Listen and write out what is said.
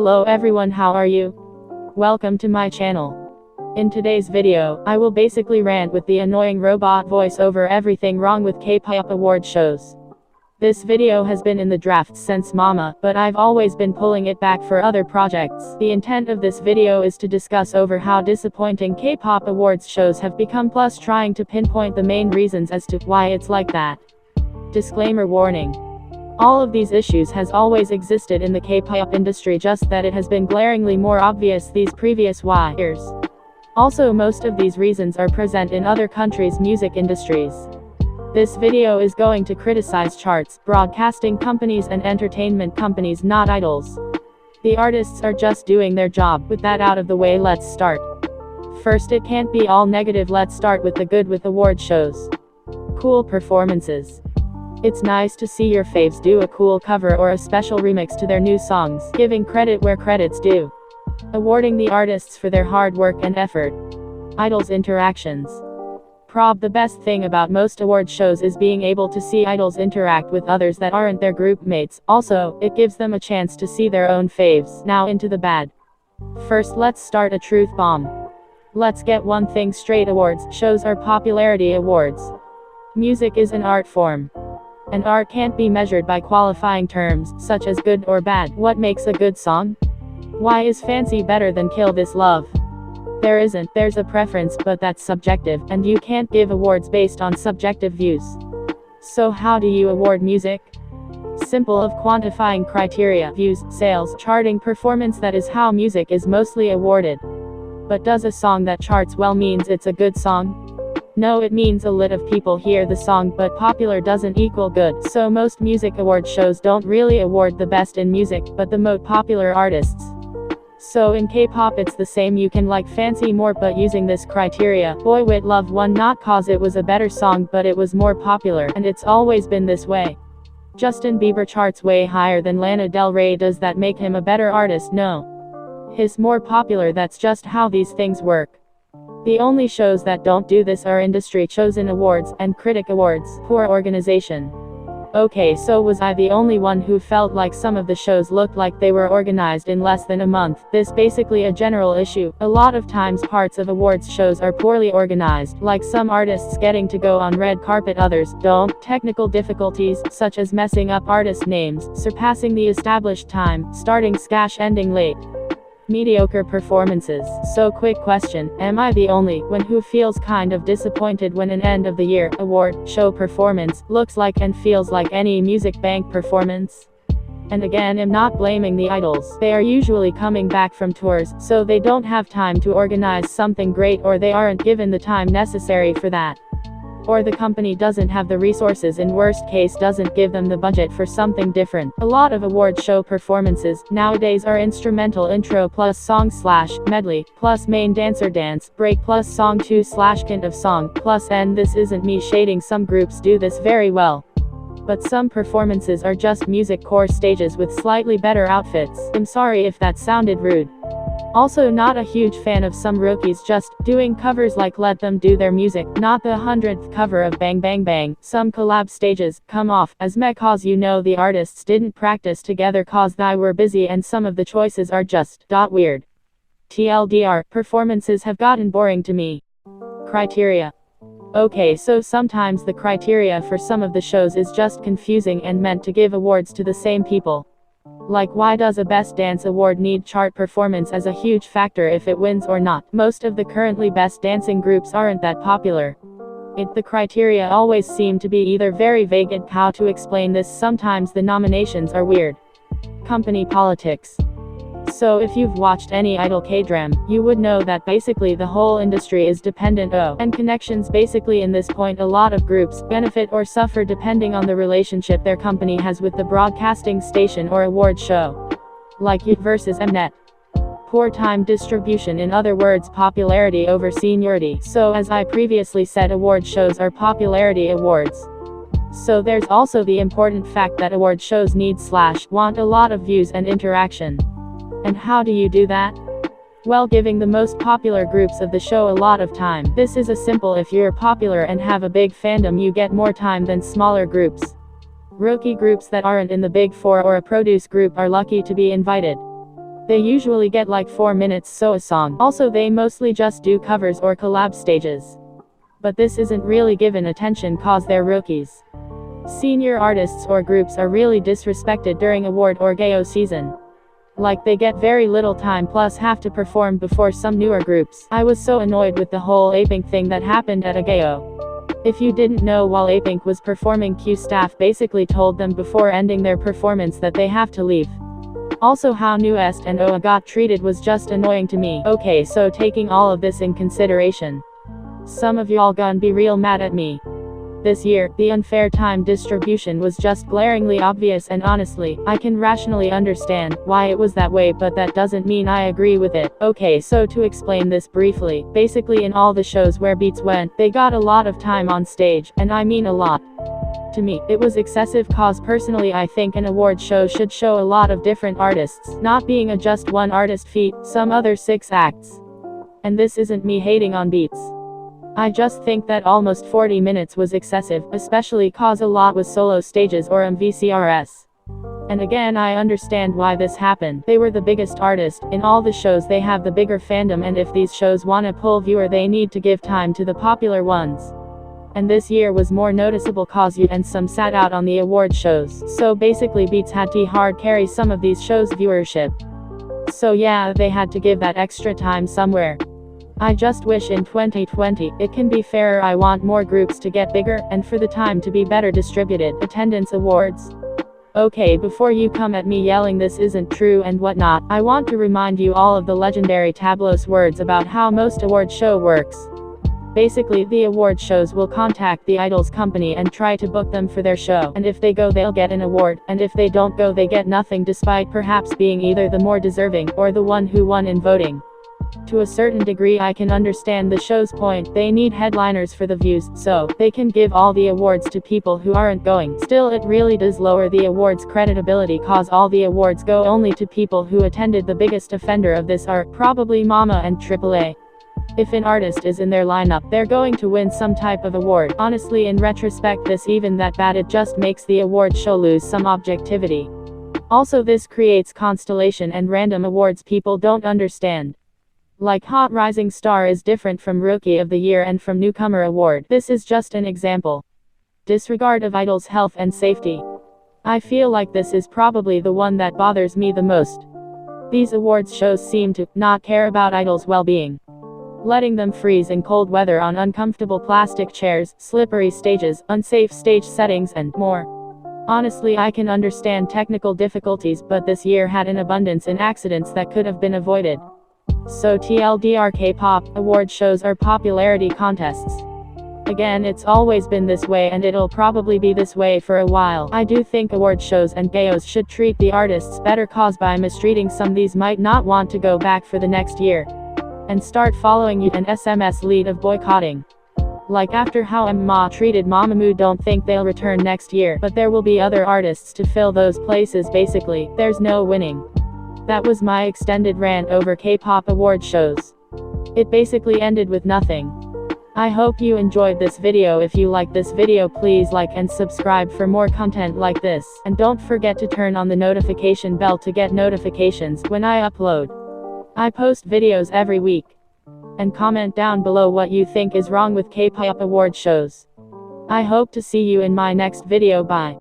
Hello everyone, how are you? Welcome to my channel. In today's video, I will basically rant with the annoying robot voice over everything wrong with K-pop award shows. This video has been in the drafts since Mama, but I've always been pulling it back for other projects. The intent of this video is to discuss over how disappointing K-pop awards shows have become, plus trying to pinpoint the main reasons as to why it's like that. Disclaimer warning. All of these issues has always existed in the K-pop industry, just that it has been glaringly more obvious these previous years. Also, most of these reasons are present in other countries' music industries. This video is going to criticize charts, broadcasting companies and entertainment companies, not idols. The artists are just doing their job. With that out of the way, let's start. First, it can't be all negative. Let's start with the good with award shows. Cool performances. It's nice to see your faves do a cool cover or a special remix to their new songs, giving credit where credit's due. Awarding the artists for their hard work and effort. Idols interactions. The best thing about most award shows is being able to see idols interact with others that aren't their group mates. Also, it gives them a chance to see their own faves. Now into the bad. First, let's start a truth bomb. Let's get one thing straight: awards shows are popularity awards. Music is an art form. And art can't be measured by qualifying terms, such as good or bad. What makes a good song? Why is Fancy better than Kill This Love? There isn't. There's a preference, but that's subjective, and you can't give awards based on subjective views. So how do you award music? Simple of quantifying criteria: views, sales, charting, performance. That is how music is mostly awarded. But does a song that charts well means it's a good song? No, it means a lot of people hear the song, but popular doesn't equal good. So most music award shows don't really award the best in music, but the most popular artists. So in K-pop it's the same. You can like Fancy more, but using this criteria, Boy With Love won not cause it was a better song, but it was more popular, and it's always been this way. Justin Bieber charts way higher than Lana Del Rey. Does that make him a better artist? No. He's more popular. That's just how these things work. The only shows that don't do this are industry chosen awards and critic awards. Poor organization. Okay, so was I the only one who felt like some of the shows looked like they were organized in less than a month? This basically a general issue. A lot of times parts of awards shows are poorly organized, like some artists getting to go on red carpet, others don't. Technical difficulties, such as messing up artist names, surpassing the established time, starting scash, ending late. Mediocre performances. So quick question, am I the only one who feels kind of disappointed when an end of the year award show performance looks like and feels like any music bank performance? And again, I'm not blaming the idols. They are usually coming back from tours, so they don't have time to organize something great, or they aren't given the time necessary for that. Or the company doesn't have the resources, in worst case doesn't give them the budget for something different. A lot of award show performances nowadays are instrumental intro plus song / medley plus main dancer dance break plus song 2 / kind of song plus end. This isn't me shading, some groups do this very well. But some performances are just music core stages with slightly better outfits. I'm sorry if that sounded rude. Also, not a huge fan of some rookies just doing covers, like let them do their music, not the 100th cover of Bang Bang Bang. Some collab stages come off as meh cause you know the artists didn't practice together cause they were busy, and some of the choices are just weird. TLDR, performances have gotten boring to me. Criteria. Okay, so sometimes the criteria for some of the shows is just confusing and meant to give awards to the same people. Like, why does a Best Dance award need chart performance as a huge factor if it wins or not? Most of the currently best dancing groups aren't that popular. The criteria always seem to be either very vague, and how to explain this, sometimes the nominations are weird. Company politics. So if you've watched any idol K-drama, you would know that basically the whole industry is dependent on connections. Basically in this point, a lot of groups benefit or suffer depending on the relationship their company has with the broadcasting station or award show. Like YT versus Mnet. Poor time distribution, in other words popularity over seniority. So as I previously said, award shows are popularity awards. So there's also the important fact that award shows need / want a lot of views and interaction. And how do you do that? Well, giving the most popular groups of the show a lot of time. This is a simple: if you're popular and have a big fandom, you get more time than smaller groups. Rookie groups that aren't in the big four or a produce group are lucky to be invited. They usually get like 4 minutes so a song. Also they mostly just do covers or collab stages. But this isn't really given attention cause they're rookies. Senior artists or groups are really disrespected during award or gayo season. Like they get very little time plus have to perform before some newer groups. I was so annoyed with the whole apink thing that happened at a gayo. If you didn't know, while apink was performing, Q staff basically told them before ending their performance that they have to leave. Also how New Est and OA got treated was just annoying to me. Okay, so taking all of this in consideration, some of y'all gonna be real mad at me. This year, the unfair time distribution was just glaringly obvious, and honestly, I can rationally understand why it was that way, but that doesn't mean I agree with it. Okay, so to explain this briefly, basically in all the shows where Beats went, they got a lot of time on stage, and I mean a lot. To me, it was excessive cause personally I think an award show should show a lot of different artists, not being a just one artist feat, some other 6 acts. And this isn't me hating on Beats. I just think that almost 40 minutes was excessive, especially cause a lot was solo stages or MVCRS. And again, I understand why this happened. They were the biggest artist, in all the shows they have the bigger fandom, and if these shows wanna pull viewer they need to give time to the popular ones. And this year was more noticeable cause you and some sat out on the award shows. So basically Beats had to hard carry some of these shows' viewership. So yeah, they had to give that extra time somewhere. I just wish in 2020, it can be fairer. I want more groups to get bigger, and for the time to be better distributed. Attendance awards. Okay, before you come at me yelling this isn't true and whatnot, I want to remind you all of the legendary Tableau's words about how most award show works. Basically, the award shows will contact the idol's company and try to book them for their show, and if they go they'll get an award, and if they don't go they get nothing, despite perhaps being either the more deserving, or the one who won in voting. To a certain degree I can understand the show's point, they need headliners for the views, so they can give all the awards to people who aren't going. Still, it really does lower the awards' credibility cause all the awards go only to people who attended. The biggest offender of this are probably Mama and AAA. If an artist is in their lineup, they're going to win some type of award. Honestly, in retrospect, this even that bad, it just makes the award show lose some objectivity. Also, this creates constellation and random awards people don't understand. Like Hot Rising Star is different from Rookie of the Year and from Newcomer Award. This is just an example. Disregard of idols' health and safety. I feel like this is probably the one that bothers me the most. These awards shows seem to not care about idols' well-being. Letting them freeze in cold weather on uncomfortable plastic chairs, slippery stages, unsafe stage settings, and more. Honestly, I can understand technical difficulties, but this year had an abundance in accidents that could have been avoided. So TLDR, K-pop award shows are popularity contests. Again, it's always been this way and it'll probably be this way for a while. I do think award shows and gayos should treat the artists better cause by mistreating some these might not want to go back for the next year. And start following you an SMS lead of boycotting. Like after how Ma treated Mamamoo, don't think they'll return next year, but there will be other artists to fill those places. Basically, there's no winning. That was my extended rant over K-pop award shows. It basically ended with nothing. I hope you enjoyed this video. If you like this video, please like and subscribe for more content like this. And don't forget to turn on the notification bell to get notifications when I upload. I post videos every week. And comment down below what you think is wrong with K-pop award shows. I hope to see you in my next video. Bye.